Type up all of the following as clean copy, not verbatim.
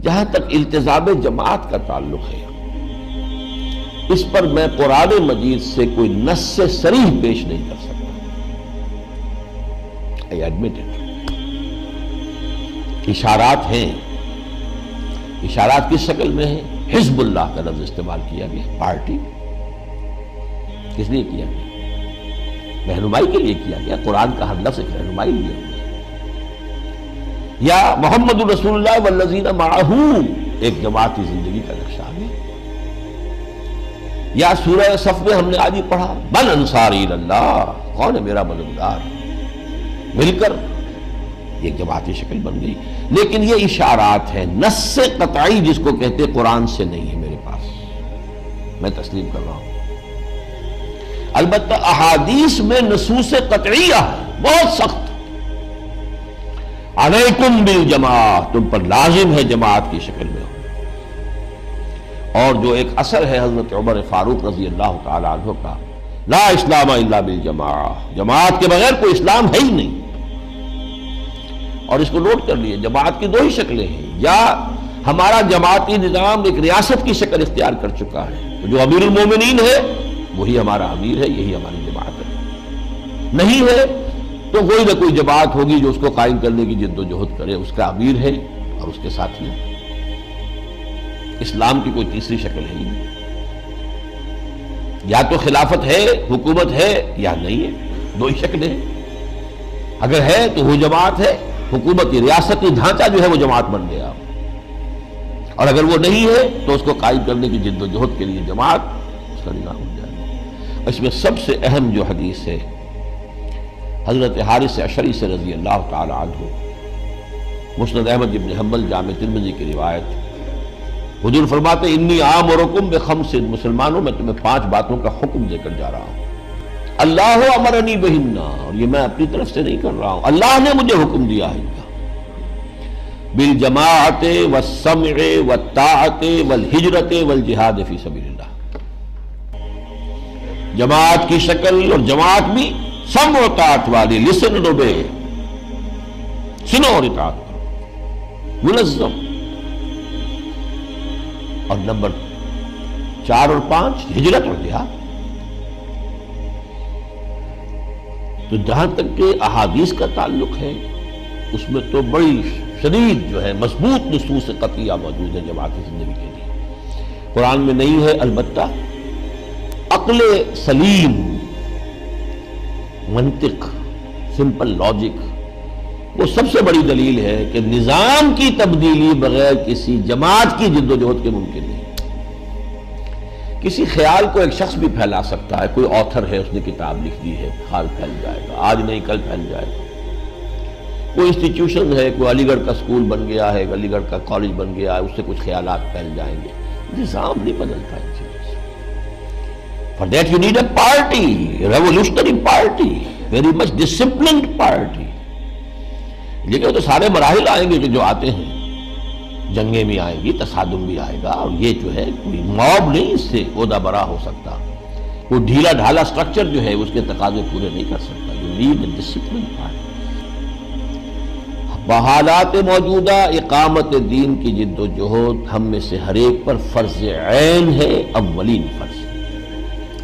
جہاں تک التزام جماعت کا تعلق ہے، اس پر میں قرآن مجید سے کوئی نص صریح پیش نہیں کر سکتا. I admit it. اشارات ہیں. اشارات کس شکل میں ہیں؟ حزب اللہ کا لفظ استعمال کیا گیا. پارٹی کس لیے کیا گیا؟ رہنمائی کے لیے کیا گیا. قرآن کا ہر لفظ ایک رہنمائی لیا گیا. یا محمد رسول اللہ والذین معہ، ایک جماعتی زندگی کا نقشہ ہے. یا سورہ صف میں ہم نے آج ہی پڑھا من انصاری اللہ، کون ہے میرا مددگار، مل کر یہ جماعتی شکل بن گئی. لیکن یہ اشارات ہیں. نص قطعی جس کو کہتے قرآن سے نہیں ہے میرے پاس، میں تسلیم کر رہا ہوں. البتہ احادیث میں نصوص قطعیہ ہے بہت سخت. علیکم بالجماع، تم پر لازم ہے جماعت کی شکل میں ہو. اور جو ایک اثر ہے حضرت عمر فاروق رضی اللہ تعالی عنہ کا، لا اسلام الا بالجماع، جماعت کے بغیر کوئی اسلام ہے ہی نہیں. اور اس کو نوٹ کر لیے، جماعت کی دو ہی شکلیں ہیں. یا ہمارا جماعتی نظام ایک ریاست کی شکل اختیار کر چکا ہے، تو جو امیر المومنین ہے وہی ہمارا امیر ہے، یہی ہماری جماعت ہے. نہیں ہے تو کوئی نہ کوئی جماعت ہوگی جو اس کو قائم کرنے کی جد و جہد کرے، اس کا امیر ہے اور اس کے ساتھی. اسلام کی کوئی تیسری شکل ہے ہی نہیں. یا تو خلافت ہے، حکومت ہے، یا نہیں ہے. دو ہی شکلیں ہیں. اگر ہے تو وہ جماعت ہے، حکومتی ریاستی ڈھانچہ جو ہے وہ جماعت بن گیا. اور اگر وہ نہیں ہے تو اس کو قائم کرنے کی جد و جہد کے لیے جماعت اس کا نظام ہو جائے. اس میں سب سے اہم جو حدیث ہے حضرت حارث اشعری سے رضی اللہ تعالی عنہ، مسند احمد بن حنبل جامع ترمذی کی روایت. حضور فرماتے انی آمرکم بخمس، مسلمانوں میں تمہیں 5 باتوں کا حکم دے کر جا رہا ہوں. اللہ امرنی بہن، اور یہ میں اپنی طرف سے نہیں کر رہا ہوں، اللہ نے مجھے حکم دیا ہے. بالجماعت والسمع والطاعت والہجرت والجہاد فی سبیل اللہ. جماعت کی شکل، اور جماعت بھی سمع و طاعت والی، لسن اینڈ اوبے، سنو اور اطاعت کرو، منظم. اور نمبر 4 اور 5 ہجرت اور جہاد. تو جہاں تک کہ احادیث کا تعلق ہے اس میں تو بڑی شدید جو ہے مضبوط نصوص قطعیہ موجود ہے جماعتی زندگی کے لیے. قرآن میں نہیں ہے، البتہ عقل سلیم، منطق، سمپل لاجک، وہ سب سے بڑی دلیل ہے کہ نظام کی تبدیلی بغیر کسی جماعت کی جد و جہد کے ممکن نہیں. کسی خیال کو ایک شخص بھی پھیلا سکتا ہے. کوئی آتھر ہے، اس نے کتاب لکھ دی ہے، حال پھیل جائے گا، آج نہیں کل پھیل جائے گا. کوئی انسٹیٹیوشن ہے، کوئی علی گڑھ کا اسکول بن گیا ہے، علی گڑھ کا کالج بن گیا ہے، اس سے کچھ خیالات پھیل جائیں گے. نظام نہیں بدلتا ان چیزوں سے. For that you need a party, a revolutionary party, very much disciplined party. لیکن تو سارے مراحل آئیں گے کہ جو آتے ہیں، جنگیں بھی آئیں گی، تصادم بھی آئے گا. اور یہ جو ہے کوئی موب نہیں اس سے عہدہ برا ہو سکتا. کوئی ڈھیلا ڈھالا سٹرکچر جو ہے اس کے تقاضے پورے نہیں کر سکتا. You need a disciplined party. بحالات موجودہ اقامت دین کی جد و جہد ہم میں سے ہر ایک پر فرض عین ہے، اولین فرض.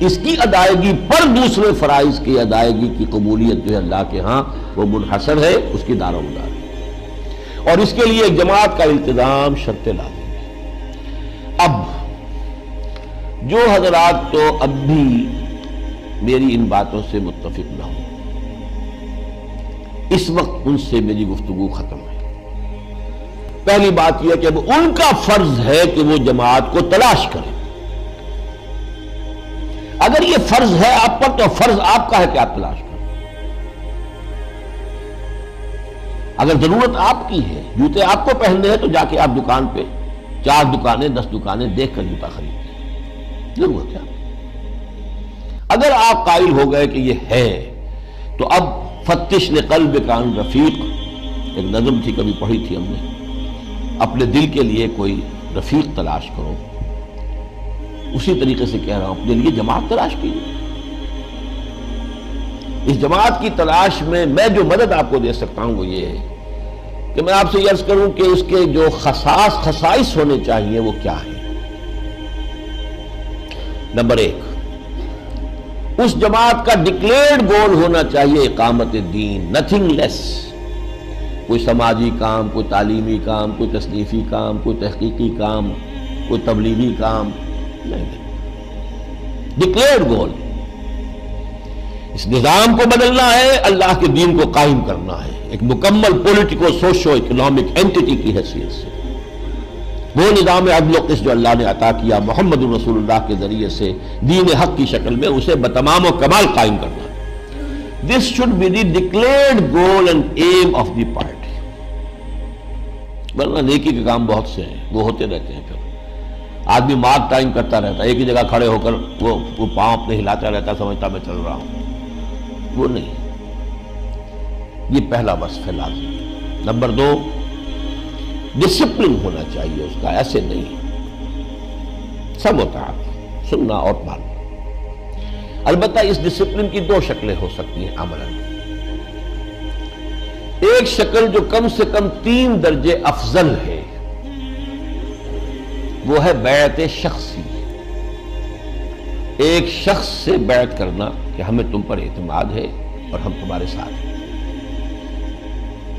اس کی ادائیگی پر دوسرے فرائض کی ادائیگی کی قبولیت جو ہے اللہ کے ہاں وہ منحصر ہے، اس کی دار و مدار ہے. اور اس کے لیے ایک جماعت کا التزام شرط لازم ہے. اب جو حضرات تو اب بھی میری ان باتوں سے متفق نہ ہوں، اس وقت ان سے میری گفتگو ختم ہے. پہلی بات یہ کہ اب ان کا فرض ہے کہ وہ جماعت کو تلاش کریں. اگر یہ فرض ہے آپ پر تو فرض آپ کا ہے کہ آپ تلاش کریں. اگر ضرورت آپ کی ہے، جوتے آپ کو پہننے ہیں، تو جا کے آپ دکان پہ 4 دکانیں 10 دکانیں دیکھ کر جوتا خریدتے ہیں. ضرورت ہے. اگر آپ قائل ہو گئے کہ یہ ہے تو اب فتش لقلب کان رفیق، ایک نظم تھی کبھی پڑھی تھی ہم نے، اپنے دل کے لیے کوئی رفیق تلاش کرو. اسی طریقے سے کہہ رہا ہوں، اپنے لیے جماعت تلاش کیجیے. اس جماعت کی تلاش میں جو مدد آپ کو دے سکتا ہوں وہ یہ ہے کہ میں آپ سے یہ عرض کروں کہ اس کے جو خصائص ہونے چاہیے وہ کیا ہیں۔ نمبر 1، اس جماعت کا ڈکلیئرڈ گول ہونا چاہیے اقامت دین، نتھنگ لیس۔ کوئی سماجی کام، کوئی تعلیمی کام، کوئی تصنیفی کام، کوئی تحقیقی کام، کوئی تبلیغی کام نہیں، ڈکلیئرڈ گول۔ اس نظام کو بدلنا ہے، اللہ کے دین کو قائم کرنا ہے، ایک مکمل پولیٹیکو سوشو اکنامک اینٹی کی حیثیت سے۔ وہ نظام عدل و قسط جو اللہ نے عطا کیا محمد رسول اللہ کے ذریعے سے دین حق کی شکل میں، اسے بتمام و کمال قائم کرنا ہے۔ This should be the declared goal and aim of the party۔ ورنہ نیکی کے کام بہت سے ہیں، وہ ہوتے رہتے ہیں، پھر آدمی مارک ٹائم کرتا رہتا ہے، ایک ہی جگہ کھڑے ہو کر وہ پاؤں اپنے ہلاتا رہتا ہے، سمجھتا میں چل رہا ہوں، وہ نہیں۔ یہ پہلا وصف ہے لازم۔ نمبر 2، ڈسپلن ہونا چاہیے اس کا، ایسے نہیں سب ہوتا ہے سننا اور ماننا۔ البتہ اس ڈسپلن کی 2 شکلیں ہو سکتی ہیں عملاً۔ ایک شکل جو کم سے کم 3 درجے افضل ہے، وہ ہے بیعت شخصی۔ ایک شخص سے بیعت کرنا کہ ہمیں تم پر اعتماد ہے اور ہم تمہارے ساتھ ہیں،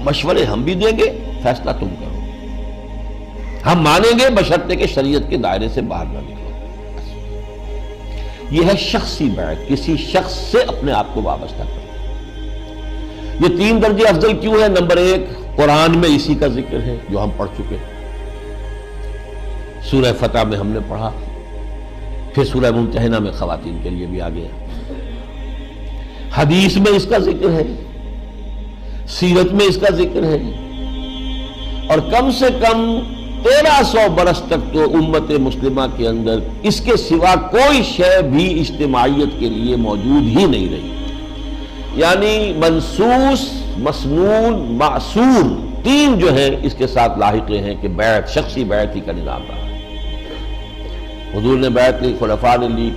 مشورے ہم بھی دیں گے، فیصلہ تم کرو، ہم مانیں گے بشرطے کہ شریعت کے دائرے سے باہر نہ نکلو۔ یہ ہے شخصی بیعت، کسی شخص سے اپنے آپ کو وابستہ کرنا۔ یہ 3 درجے افضل کیوں ہے؟ نمبر 1، قرآن میں اسی کا ذکر ہے جو ہم پڑھ چکے، سورہ فتح میں ہم نے پڑھا، پھر سورہ ممتحنہ میں خواتین کے لیے بھی آ گیا، حدیث میں اس کا ذکر ہے، سیرت میں اس کا ذکر ہے، اور کم سے کم 1300 برس تک تو امت مسلمہ کے اندر اس کے سوا کوئی شے بھی اجتماعیت کے لیے موجود ہی نہیں رہی۔ یعنی منصوص، مسنون، معصور، 3 جو ہیں اس کے ساتھ لاحقے ہیں کہ بیعت، شخصی بیعت ہی کا نظام رہا۔ حضور نے بیعت لی، خلفاء نے لی،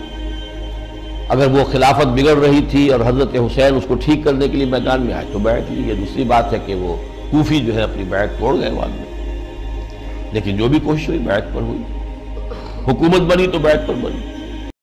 اگر وہ خلافت بگڑ رہی تھی اور حضرت حسین اس کو ٹھیک کرنے کے لیے میدان میں آئے تو بیعت لی۔ یہ دوسری بات ہے کہ وہ کوفی جو ہے اپنی بیعت توڑ گئے بعد میں، لیکن جو بھی کوشش ہوئی بیعت پر ہوئی، حکومت بنی تو بیعت پر بنی۔